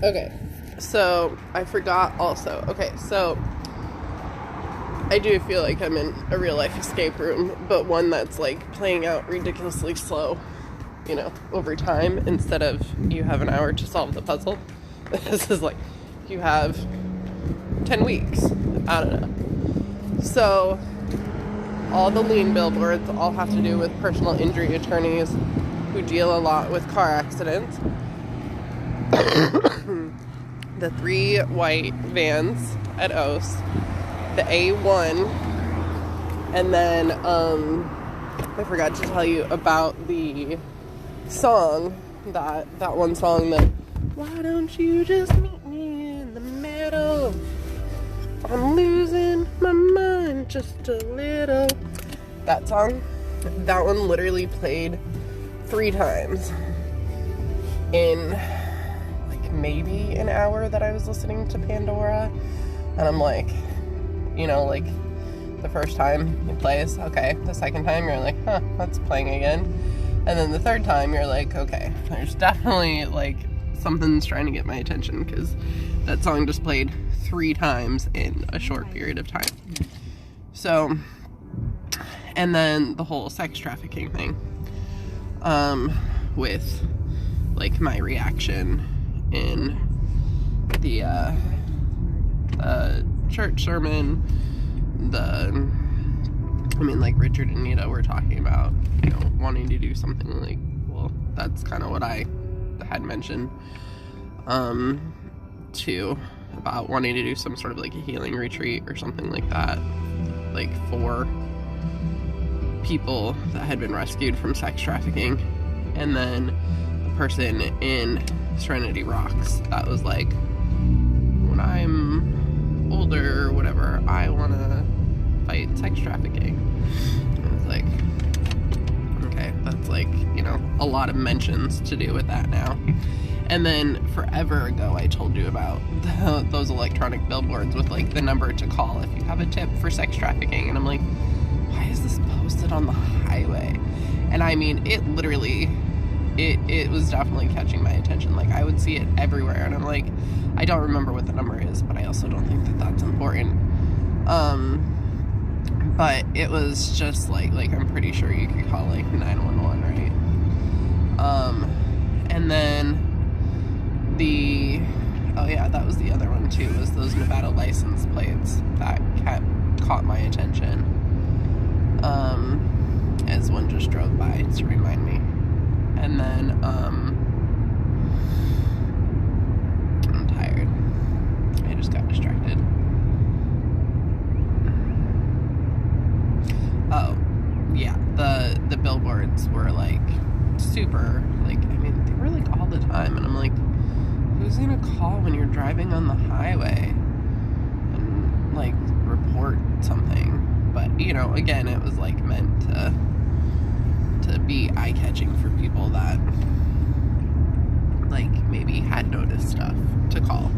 Okay, so I forgot also. Okay, so I do feel like I'm in a real life escape room, but one that's like playing out ridiculously slow, you know, over time, instead of you have an hour to solve the puzzle. This is like you have 10 weeks. I don't know. So all the lien billboards all have to do with personal injury attorneys who deal a lot with car accidents. The 3 white vans at Oast, the A1, and then I forgot to tell you about the song, that one song that, why don't you just meet me in the middle, I'm losing my mind just a little. That song, that one literally played 3 times in maybe an hour that I was listening to Pandora. And I'm like, you know, like the first time it plays, okay. The second time you're like, huh, that's playing again. And then the third time you're like, okay, there's definitely like something's trying to get my attention, because that song just played 3 times in a short period of time. So, and then the whole sex trafficking thing, with like my reaction in the church sermon, like Richard and Nita were talking about, you know, wanting to do something like, well, that's kind of what I had mentioned, too, about wanting to do some sort of like a healing retreat or something like that, like for people that had been rescued from sex trafficking. And then the person in Serenity Rocks that was like, when I'm older or whatever, I want to fight sex trafficking. And I was like, okay, that's like, you know, a lot of mentions to do with that now. And then forever ago I told you about those electronic billboards with like the number to call if you have a tip for sex trafficking. And I'm like, why is this posted on the highway? And I mean, it literally, it was definitely catching my attention. Like, I would see it everywhere, and I'm like, I don't remember what the number is, but I also don't think that that's important. But it was just like I'm pretty sure you could call like 911, right? And then oh yeah, that was the other one too, was those Nevada license plates that caught my attention, as one just drove by to remind me. And then, I'm tired. I just got distracted. Oh, yeah, the billboards were, like, super, like, I mean, they were, like, all the time, and I'm like, who's gonna call when you're driving on the highway and, like, report something? But, you know, again, it was, like, meant to be eye-catching for people that like maybe had noticed stuff to call.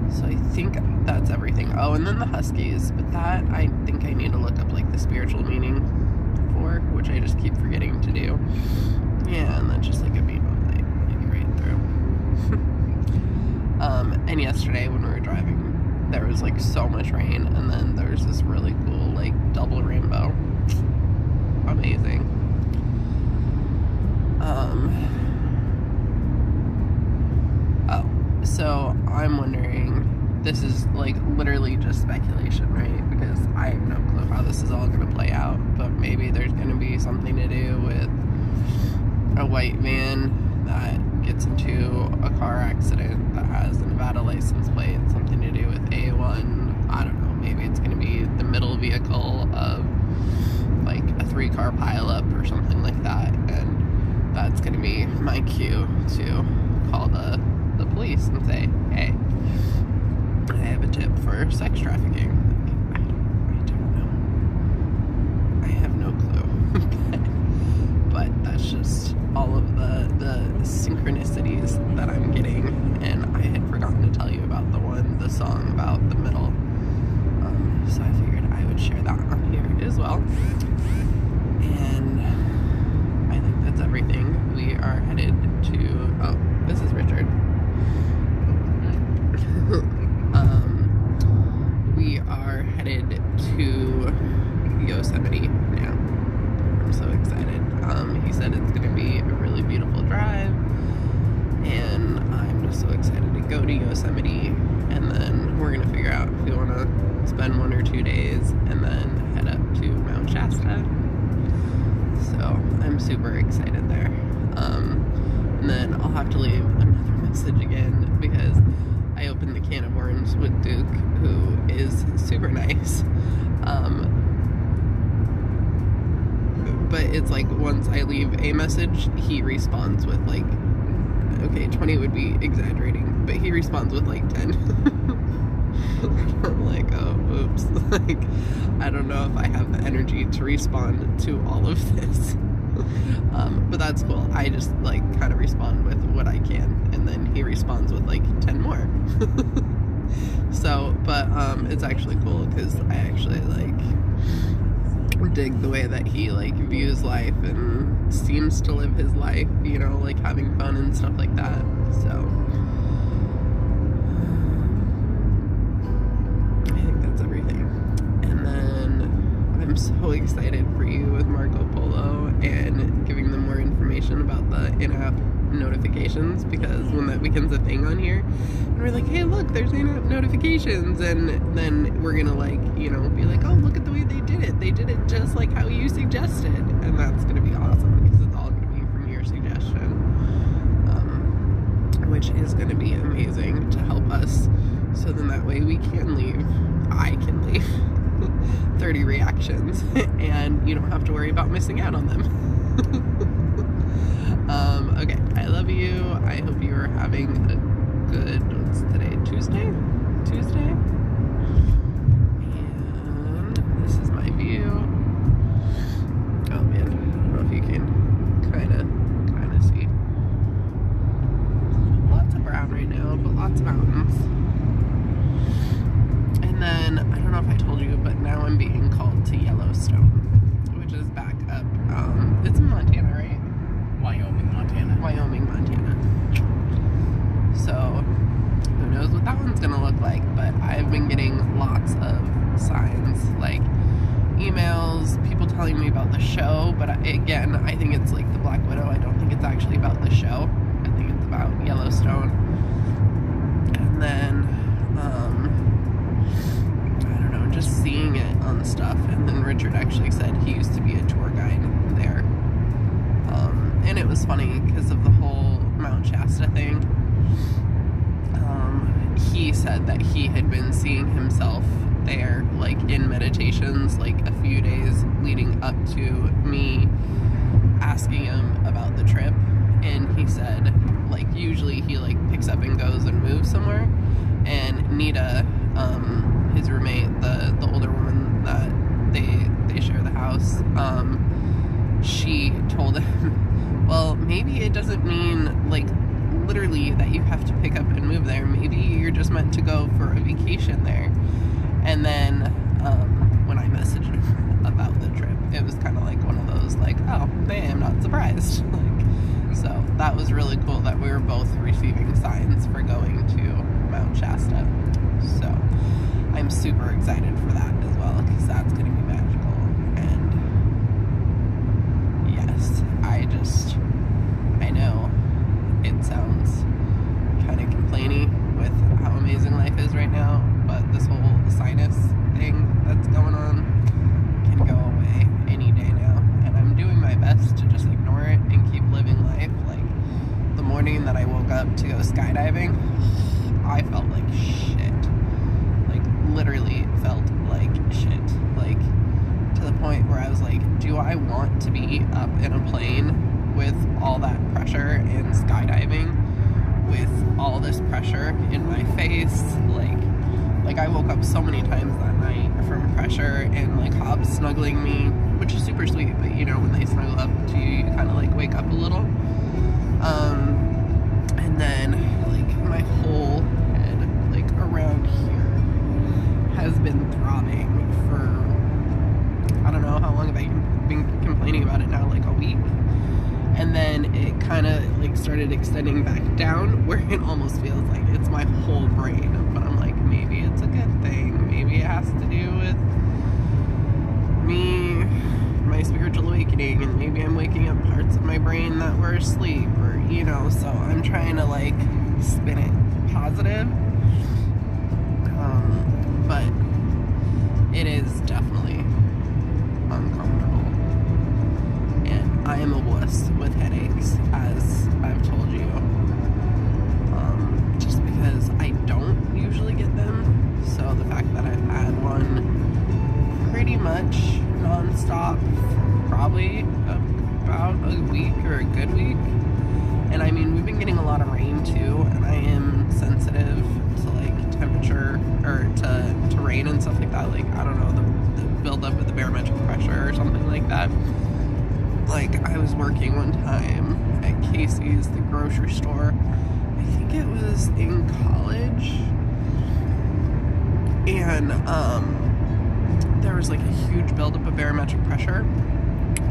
So I think that's everything. Oh, and then the Huskies, but that I think I need to look up like the spiritual meaning for, which I just keep forgetting to do. Yeah, and that's just like a beat like right through. And yesterday when we were driving, there was like so much rain, and then there was this really cool like double rainbow. Amazing. Oh, so I'm wondering, this is like literally just speculation, right? Because I have no clue how this is all going to play out, but maybe there's going to be something to do with a white van that gets into a car accident that has a Nevada license plate, something to do with A1. I don't know, maybe it's going to be the middle vehicle of like a 3-car pileup or something like that, and that's going to be my cue to call the police and say, hey, I have a tip for sex trafficking. I don't know. I have no clue. but that's just all of the synchronicities that I'm getting, and I had forgotten to tell you about the song about the middle. So I figured I would share that on here as well. And I think that's everything. We are headed to Yosemite, and then we're gonna figure out if we want to spend 1 or 2 days and then head up to Mount Shasta. So I'm super excited there. And then I'll have to leave another message again because I opened the can of worms with Duke, who is super nice. But it's like once I leave a message, he responds with like, okay, 20 would be exaggerating, but he responds with like 10. I'm like, oh, oops. Like, I don't know if I have the energy to respond to all of this. But that's cool. I just like kind of respond with what I can, and then he responds with like 10 more. So, but it's actually cool because I actually like dig the way that he like views life and seems to live his life, you know, like having fun and stuff like that. So I think that's everything. And then I'm so excited for you with Marco Polo and giving them more information about the in-app notifications, because when that becomes a thing on here and we're like, hey, look, there's in-app notifications, and then we're gonna like, you know, be like, oh, look at the way they did it just like how you suggested, and that's gonna be awesome because it's all gonna be from your suggestion, which is gonna be amazing to help us, so then that way I can leave 30 reactions and you don't have to worry about missing out on them. Okay, I love you. I hope you are having a good, what's today, Tuesday? And this is my view. Oh man, I don't know if you can kind of see. Lots of brown right now, but lots of mountains. And then, I don't know if I told you, but now I'm being called to Yellowstone, which is back up. It's in Montana, right? Wyoming, Montana. So, who knows what that one's gonna look like, but I've been getting lots of signs, like emails, people telling me about the show, but again, I think it's like the Black Widow. I don't think it's actually about the show. I think it's about Yellowstone. And then, I don't know, just seeing it on stuff. And then Richard actually said he used to be a tour guide there. And it was funny because of the whole Mount Shasta thing. He said that he had been seeing himself there, like in meditations, like a few days leading up to me asking him about the trip. And he said, like, usually he like picks up and goes and moves somewhere. And Nita, his roommate, the older woman that they share the house, she told him, well, maybe it doesn't mean, like, literally that you have to pick up and move there. Maybe you're just meant to go for a vacation there. And then, when I messaged him about the trip, it was kind of like one of those, like, oh, man, I'm not surprised. Like, so that was really cool that we were both receiving signs for going to Mount Shasta. So I'm super excited for that as well, because that's going to be magical. And yes, I know it sounds kind of complainy with how amazing life is right now, but this whole sinus thing that's going on can go away any day now, and I'm doing my best to just ignore it and keep living life. Like, the morning that I woke up to go skydiving, I felt like shit. Like, literally felt like shit. Like, to the point where I was like, do I want to be up in a plane with all that pressure and skydiving with all this pressure in my face? Like I woke up so many times that night from pressure and like Hobbs snuggling me, which is super sweet, but you know, when they snuggle up to you, you kind of like wake up a little. And then like my whole head, like around here, has been throbbing for, I don't know how long have I been complaining about it now, like a week. And then it kind of like started extending back down where it almost feels like it's my whole brain. But I'm like, maybe it's a good thing. Maybe it has to do with me, my spiritual awakening, and maybe I'm waking up parts of my brain that were asleep, or, you know, so I'm trying to like spin it positive. But it is definitely uncomfortable. And I am a wuss with headaches, as I've told you. Just because I don't usually get them. So the fact that I've had one pretty much nonstop for probably about a week or a good week. And I mean, we've been getting a lot of rain too, and I am sensitive to like temperature or to rain and stuff like that. Like, I don't know, the buildup of the barometric pressure or something like that. Like, I was working one time at Casey's, the grocery store. I think it was in college. And there was like a huge buildup of barometric pressure.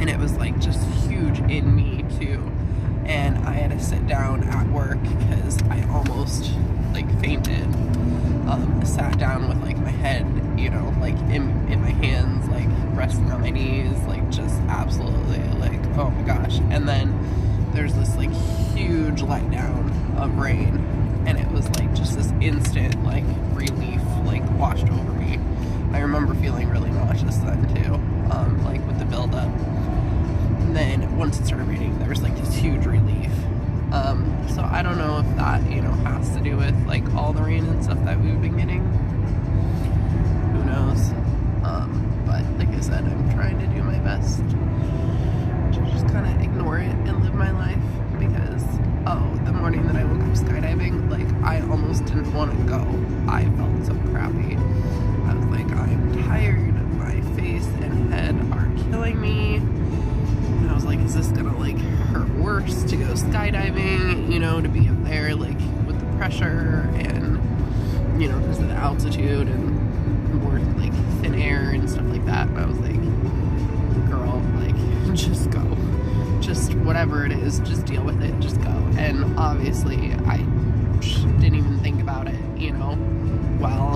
And it was like just huge in me too. And I had to sit down at work because I almost like fainted. Sat down with like my head, you know, like in my hands, like resting on my knees, like just absolutely like, oh my gosh. And then there's this like huge letdown of rain, and it was like just this instant like relief like washed over me. I remember feeling really nauseous then too, like with the buildup. And then once it started raining, there was like this huge relief. So I don't know if that, you know, has to do with like all the rain and stuff that we've been getting. Who knows? But like I said, I'm trying to do my best to just kind of ignore it and live my life, because the morning that I woke up skydiving, like I almost didn't want to go. I felt so crappy. I was like, I'm tired. My face and head are killing me. And I was like, is this gonna like hurt worse to go skydiving, you know, to be up there like with the pressure and, you know, because of the altitude and more like thin air and stuff like that. And I was like, girl, like, just go. Just whatever it is, just deal with it, just go. And obviously I didn't even think about it, you know, while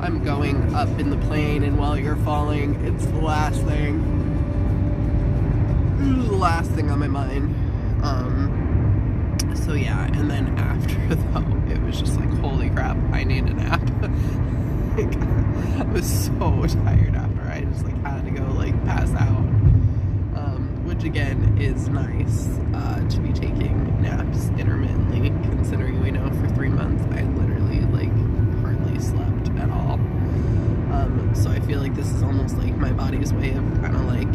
I'm going up in the plane and while you're falling, it's the last thing. It was the last thing on my mind. So yeah, and then after though, it was just like, holy crap, I need a nap. Like, I was so tired after. I just like had to go like pass out. Which again is nice to be taking naps intermittently, considering we know for 3 months I literally like hardly slept at all. So I feel like this is almost like my body's way of kind of like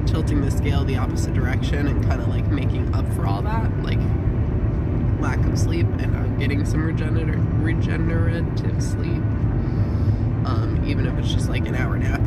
tilting the scale the opposite direction and kind of like making up for all that, like lack of sleep, and I'm getting some regenerative sleep, even if it's just like an hour nap